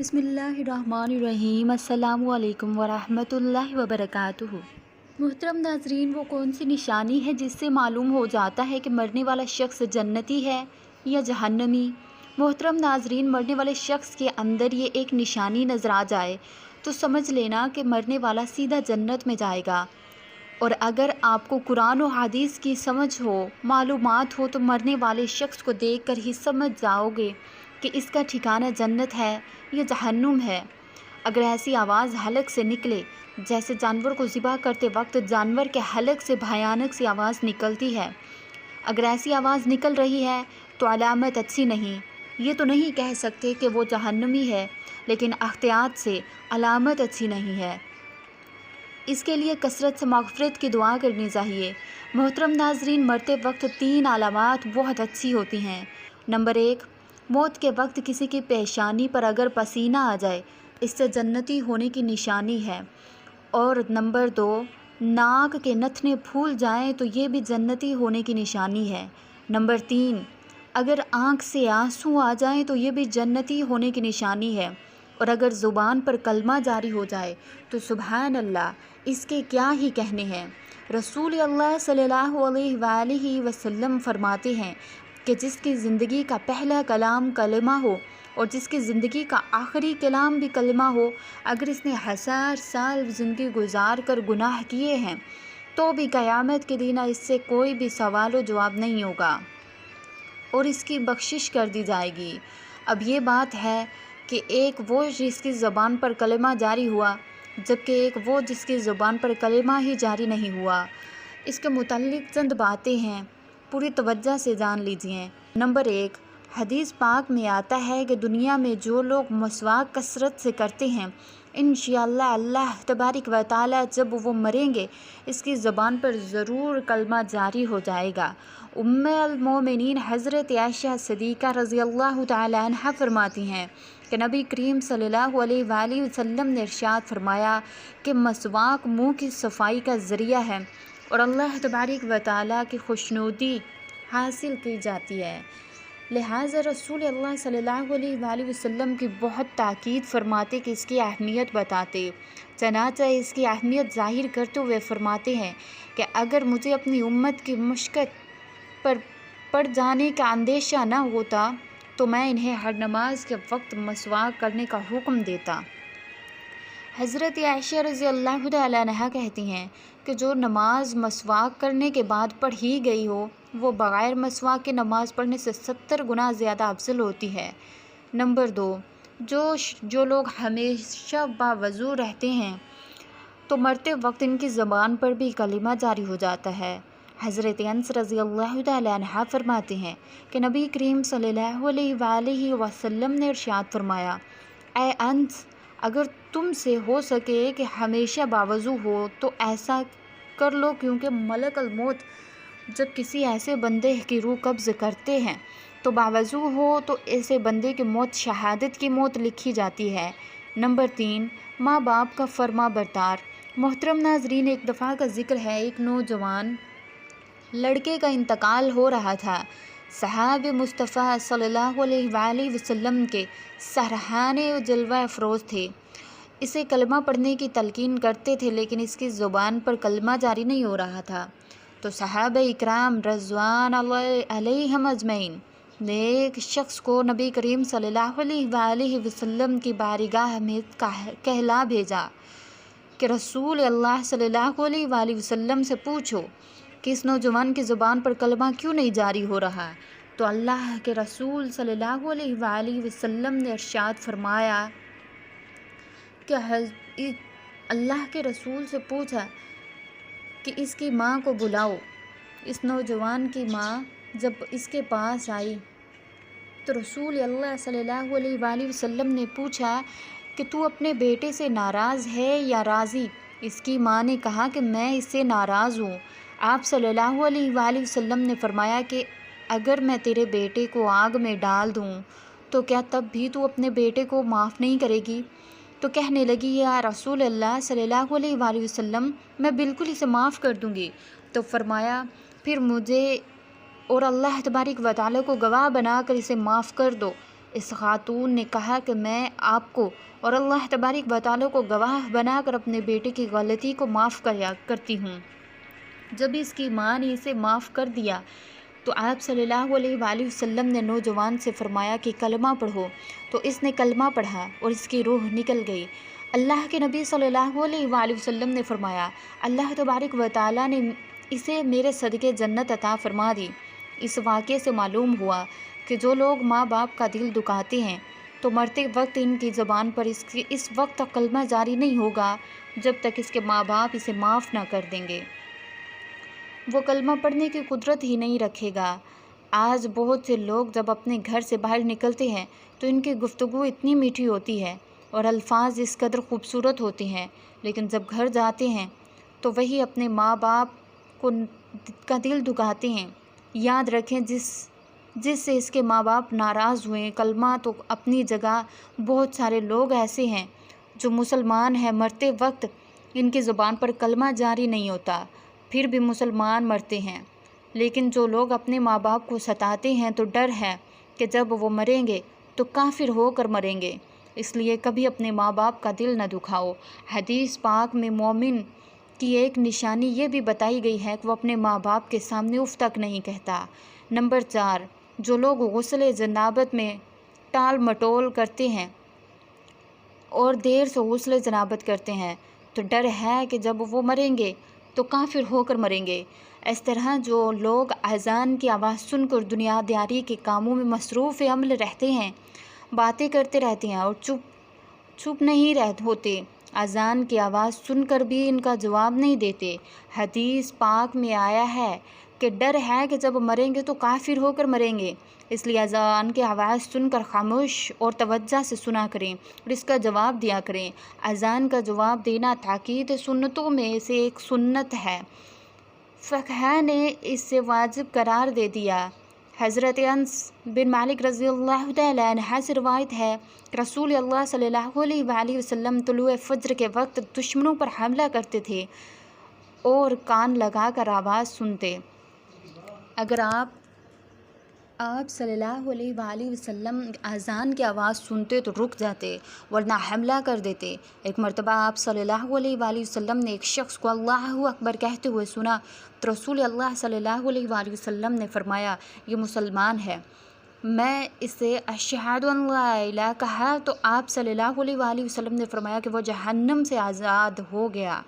بسم اللہ الرحمن الرحیم۔ السلام علیکم ورحمۃ اللہ وبرکاتہ۔ محترم ناظرین، وہ کون سی نشانی ہے جس سے معلوم ہو جاتا ہے کہ مرنے والا شخص جنتی ہے یا جہنمی؟ محترم ناظرین، مرنے والے شخص کے اندر یہ ایک نشانی نظر آ جائے تو سمجھ لینا کہ مرنے والا سیدھا جنت میں جائے گا۔ اور اگر آپ کو قرآن و حدیث کی سمجھ ہو، معلومات ہو، تو مرنے والے شخص کو دیکھ کر ہی سمجھ جاؤ گے کہ اس کا ٹھکانہ جنت ہے یا جہنم ہے۔ اگر ایسی آواز حلق سے نکلے جیسے جانور کو ذبح کرتے وقت جانور کے حلق سے بھیانک سی آواز نکلتی ہے، اگر ایسی آواز نکل رہی ہے تو علامت اچھی نہیں۔ یہ تو نہیں کہہ سکتے کہ وہ جہنمی ہے، لیکن احتیاط سے علامت اچھی نہیں ہے۔ اس کے لیے کثرت سے مغفرت کی دعا کرنی چاہیے۔ محترم ناظرین، مرتے وقت 3 علامات بہت اچھی ہوتی ہیں۔ نمبر 1، موت کے وقت کسی کی پیشانی پر اگر پسینہ آ جائے، اس سے جنتی ہونے کی نشانی ہے۔ اور نمبر 2، ناک کے نتنے پھول جائیں تو یہ بھی جنتی ہونے کی نشانی ہے۔ نمبر 3، اگر آنکھ سے آنسو آ جائیں تو یہ بھی جنتی ہونے کی نشانی ہے۔ اور اگر زبان پر کلمہ جاری ہو جائے تو سبحان اللہ، اس کے کیا ہی کہنے ہیں۔ رسول اللہ صلی اللہ علیہ وآلہ وسلم فرماتے ہیں کہ جس کی زندگی کا پہلا کلام کلمہ ہو اور جس کی زندگی کا آخری کلام بھی کلمہ ہو، اگر اس نے 1000 سال زندگی گزار کر گناہ کیے ہیں تو بھی قیامت کے دن اس سے کوئی بھی سوال و جواب نہیں ہوگا اور اس کی بخشش کر دی جائے گی۔ اب یہ بات ہے کہ ایک وہ جس کی زبان پر کلمہ جاری ہوا، جبکہ ایک وہ جس کی زبان پر کلمہ ہی جاری نہیں ہوا۔ اس کے متعلق چند باتیں ہیں، پوری توجہ سے جان لیجئے۔ نمبر 1، حدیث پاک میں آتا ہے کہ دنیا میں جو لوگ مسواک کثرت سے کرتے ہیں، انشاءاللہ اللہ تبارک و تعالی جب وہ مریں گے اس کی زبان پر ضرور کلمہ جاری ہو جائے گا۔ ام المومنین حضرت عائشہ صدیقہ رضی اللہ تعالی عنہ فرماتی ہیں کہ نبی کریم صلی اللہ علیہ وآلہ وسلم نے ارشاد فرمایا کہ مسواک منہ کی صفائی کا ذریعہ ہے اور اللہ تبارک و تعالی کی خوشنودی حاصل کی جاتی ہے۔ لہٰذا رسول اللہ صلی اللہ علیہ وآلہ وسلم کی بہت تاکید فرماتے کہ اس کی اہمیت بتاتے، چنانچہ اس کی اہمیت ظاہر کرتے ہوئے فرماتے ہیں کہ اگر مجھے اپنی امت کی مشقت پر پڑ جانے کا اندیشہ نہ ہوتا تو میں انہیں ہر نماز کے وقت مسواک کرنے کا حکم دیتا۔ حضرت عائشہ رضی اللہ تعالی عنہا کہتی ہیں کہ جو نماز مسواک کرنے کے بعد پڑھی گئی ہو وہ بغیر مسواک کے نماز پڑھنے سے 70 گنا زیادہ افضل ہوتی ہے۔ نمبر 2، جو لوگ ہمیشہ باوضو رہتے ہیں تو مرتے وقت ان کی زبان پر بھی کلمہ جاری ہو جاتا ہے۔ حضرت انس رضی اللہ تعالی عنہ فرماتے ہیں کہ نبی کریم صلی اللہ علیہ وآلہ وسلم نے ارشاد فرمایا، اے انس، اگر تم سے ہو سکے کہ ہمیشہ باوضو ہو تو ایسا کر لو، کیونکہ ملک الموت جب کسی ایسے بندے کی روح قبض کرتے ہیں تو باوضو ہو تو ایسے بندے کی موت شہادت کی موت لکھی جاتی ہے۔ نمبر 3، ماں باپ کا فرما بردار۔ محترم ناظرین، ایک دفعہ کا ذکر ہے، ایک نوجوان لڑکے کا انتقال ہو رہا تھا۔ صحابہ مصطفیٰ صلی اللہ علیہ وآلہ وسلم کے سرہانے و جلوہ افروز تھے، اسے کلمہ پڑھنے کی تلقین کرتے تھے، لیکن اس کی زبان پر کلمہ جاری نہیں ہو رہا تھا۔ تو صحابہ اکرام رضوان اللہ علیہم اجمعین نے ایک شخص کو نبی کریم صلی اللہ علیہ وآلہ وسلم کی بارگاہ میں کہلا بھیجا کہ رسول اللہ صلی اللہ علیہ وآلہ وسلم سے پوچھو کہ اس نوجوان کی زبان پر کلمہ کیوں نہیں جاری ہو رہا۔ تو اللہ کے رسول صلی اللہ علیہ وآلہ وسلم نے ارشاد فرمایا کہ اللہ کے رسول سے پوچھا کہ اس کی ماں کو بلاؤ۔ اس نوجوان کی ماں جب اس کے پاس آئی تو رسول اللہ صلی اللہ علیہ وآلہ وسلم نے پوچھا کہ تو اپنے بیٹے سے ناراض ہے یا راضی؟ اس کی ماں نے کہا کہ میں اس سے ناراض ہوں۔ آپ صلی اللہ علیہ وآلہ وسلم نے فرمایا کہ اگر میں تیرے بیٹے کو آگ میں ڈال دوں تو کیا تب بھی تو اپنے بیٹے کو معاف نہیں کرے گی؟ تو کہنے لگی، یا رسول اللہ صلی اللہ علیہ وآلہ وسلم، میں بالکل اسے معاف کر دوں گی۔ تو فرمایا، پھر مجھے اور اللہ تبارک و تعالیٰ کو گواہ بنا کر اسے معاف کر دو۔ اس خاتون نے کہا کہ میں آپ کو اور اللہ تبارک و تعالیٰ کو گواہ بنا کر اپنے بیٹے کی غلطی کو معاف کرتی ہوں۔ جب اس کی ماں نے اسے معاف کر دیا تو آپ صلی اللہ علیہ وآلہ وسلم نے نوجوان سے فرمایا کہ کلمہ پڑھو، تو اس نے کلمہ پڑھا اور اس کی روح نکل گئی۔ اللہ کے نبی صلی اللہ علیہ وآلہ وسلم نے فرمایا اللہ تبارک و تعالیٰ نے اسے میرے صدقے جنت عطا فرما دی۔ اس واقعے سے معلوم ہوا کہ جو لوگ ماں باپ کا دل دکھاتے ہیں تو مرتے وقت ان کی زبان پر اس وقت تک کلمہ جاری نہیں ہوگا جب تک اس کے ماں باپ اسے معاف نہ کر دیں گے۔ وہ کلمہ پڑھنے کی قدرت ہی نہیں رکھے گا۔ آج بہت سے لوگ جب اپنے گھر سے باہر نکلتے ہیں تو ان کی گفتگو اتنی میٹھی ہوتی ہے اور الفاظ اس قدر خوبصورت ہوتے ہیں، لیکن جب گھر جاتے ہیں تو وہی اپنے ماں باپ کا دل دکھاتے ہیں۔ یاد رکھیں جس سے اس کے ماں باپ ناراض ہوئے۔ کلمہ تو اپنی جگہ، بہت سارے لوگ ایسے ہیں جو مسلمان ہیں، مرتے وقت ان کی زبان پر کلمہ جاری نہیں ہوتا، پھر بھی مسلمان مرتے ہیں۔ لیکن جو لوگ اپنے ماں باپ کو ستاتے ہیں تو ڈر ہے کہ جب وہ مریں گے تو کافر ہو کر مریں گے، اس لیے کبھی اپنے ماں باپ کا دل نہ دکھاؤ۔ حدیث پاک میں مومن کی ایک نشانی یہ بھی بتائی گئی ہے کہ وہ اپنے ماں باپ کے سامنے اف تک نہیں کہتا۔ نمبر 4، جو لوگ غسل جنابت میں ٹال مٹول کرتے ہیں اور دیر سے غسل جنابت کرتے ہیں تو ڈر ہے کہ جب وہ مریں گے تو کافر ہو کر مریں گے۔ اس طرح جو لوگ اذان کی آواز سن کر دنیا داری کے کاموں میں مصروف عمل رہتے ہیں، باتیں کرتے رہتے ہیں اور چپ نہیں ہوتے، اذان کی آواز سن کر بھی ان کا جواب نہیں دیتے۔ حدیث پاک میں آیا ہے کہ ڈر ہے کہ جب مریں گے تو کافر ہو کر مریں گے، اس لیے اذان کی آواز سن کر خاموش اور توجہ سے سنا کریں اور اس کا جواب دیا کریں۔ اذان کا جواب دینا تاکید سنتوں میں سے ایک سنت ہے، فقہاء نے اسے واجب قرار دے دیا۔ حضرت انس بن مالک رضی اللہ تعالیٰ عنہ سے روایت ہے کہ رسول اللہ صلی اللہ علیہ وآلہ وسلم طلوع فجر کے وقت دشمنوں پر حملہ کرتے تھے اور کان لگا کر آواز سنتے۔ اگر آپ صلی اللہ علیہ وآلہ وسلم اذان کی آواز سنتے تو رک جاتے ورنہ حملہ کر دیتے۔ ایک مرتبہ آپ صلی اللہ علیہ وآلہ وسلم نے ایک شخص کو اللہ اکبر کہتے ہوئے سنا تو رسول اللہ صلی اللہ علیہ وآلہ وسلم نے فرمایا یہ مسلمان ہے۔ میں اسے اشہد ان لا الہ کہا تو آپ صلی اللہ علیہ وآلہ وسلم نے فرمایا کہ وہ جہنم سے آزاد ہو گیا۔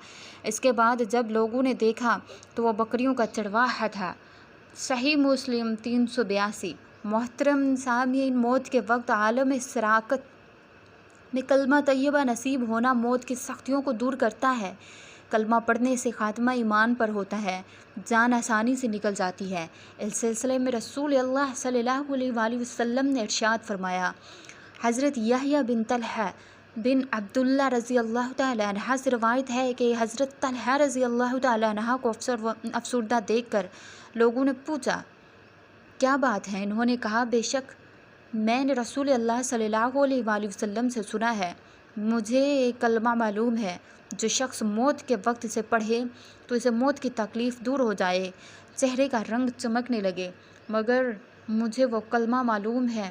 اس کے بعد جب لوگوں نے دیکھا تو وہ بکریوں کا چرواہا تھا۔ صحیح مسلم 382۔ محترم سامعین، موت کے وقت عالم صراقت میں کلمہ طیبہ نصیب ہونا موت کی سختیوں کو دور کرتا ہے۔ کلمہ پڑھنے سے خاتمہ ایمان پر ہوتا ہے، جان آسانی سے نکل جاتی ہے۔ اس سلسلے میں رسول اللہ صلی اللہ علیہ وآلہ وسلم نے ارشاد فرمایا، حضرت یحییٰ بن طلحہ بن عبداللہ رضی اللہ تعالیٰ عنہ سے روایت ہے کہ حضرت طلحہ رضی اللہ تعالیٰ عنہ کو افسردہ دیکھ کر لوگوں نے پوچھا کیا بات ہے؟ انہوں نے کہا بے شک میں نے رسول اللہ صلی اللہ علیہ وآلہ وسلم سے سنا ہے، مجھے ایک کلمہ معلوم ہے، جو شخص موت کے وقت سے پڑھے تو اسے موت کی تکلیف دور ہو جائے، چہرے کا رنگ چمکنے لگے، مگر مجھے وہ کلمہ معلوم ہے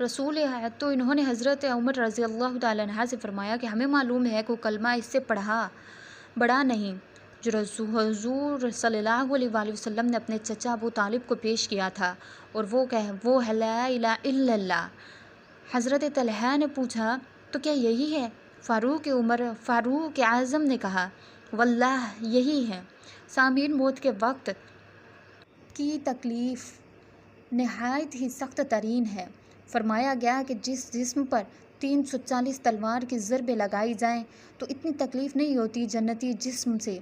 رسول ہے۔ تو انہوں نے حضرت عمر رضی اللہ تعالیٰ عنہ سے فرمایا کہ ہمیں معلوم ہے کہ وہ کلمہ اس سے بڑا نہیں جو حضور صلی اللہ علیہ وآلہ وسلم نے اپنے چچا ابو طالب کو پیش کیا تھا، اور وہ ہے لا الہ الا اللہ۔ حضرت طلحہ نے پوچھا تو کیا یہی ہے؟ فاروق اعظم نے کہا واللہ یہی ہے۔ سامعین، موت کے وقت کی تکلیف نہایت ہی سخت ترین ہے۔ فرمایا گیا کہ جس جسم پر 340 تلوار کی ضربیں لگائی جائیں تو اتنی تکلیف نہیں ہوتی جنتی جسم سے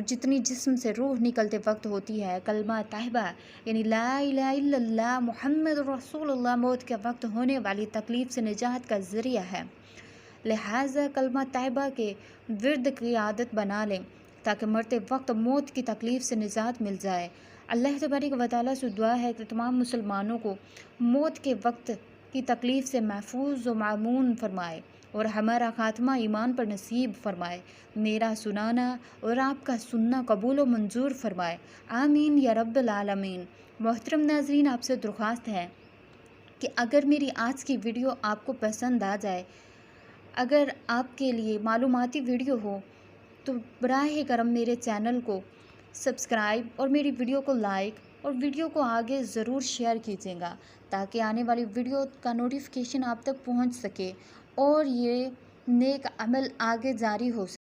جتنی جسم سے روح نکلتے وقت ہوتی ہے۔ کلمہ طیبہ یعنی لا الہ الا اللہ محمد رسول اللہ موت کے وقت ہونے والی تکلیف سے نجات کا ذریعہ ہے، لہٰذا کلمہ طیبہ کے ورد کی عادت بنا لیں تاکہ مرتے وقت موت کی تکلیف سے نجات مل جائے۔ اللہ تبارک و تعالیٰ سے دعا ہے کہ تمام مسلمانوں کو موت کے وقت کی تکلیف سے محفوظ و معمون فرمائے اور ہمارا خاتمہ ایمان پر نصیب فرمائے، میرا سنانا اور آپ کا سننا قبول و منظور فرمائے، آمین یا رب العالمین۔ محترم ناظرین، آپ سے درخواست ہے کہ اگر میری آج کی ویڈیو آپ کو پسند آ جائے، اگر آپ کے لیے معلوماتی ویڈیو ہو تو براہ کرم میرے چینل کو سبسکرائب اور میری ویڈیو کو لائک اور ویڈیو کو آگے ضرور شیئر کیجیے گا تاکہ آنے والی ویڈیو کا نوٹیفیکیشن آپ تک پہنچ سکے اور یہ نیک عمل آگے جاری ہو سکے۔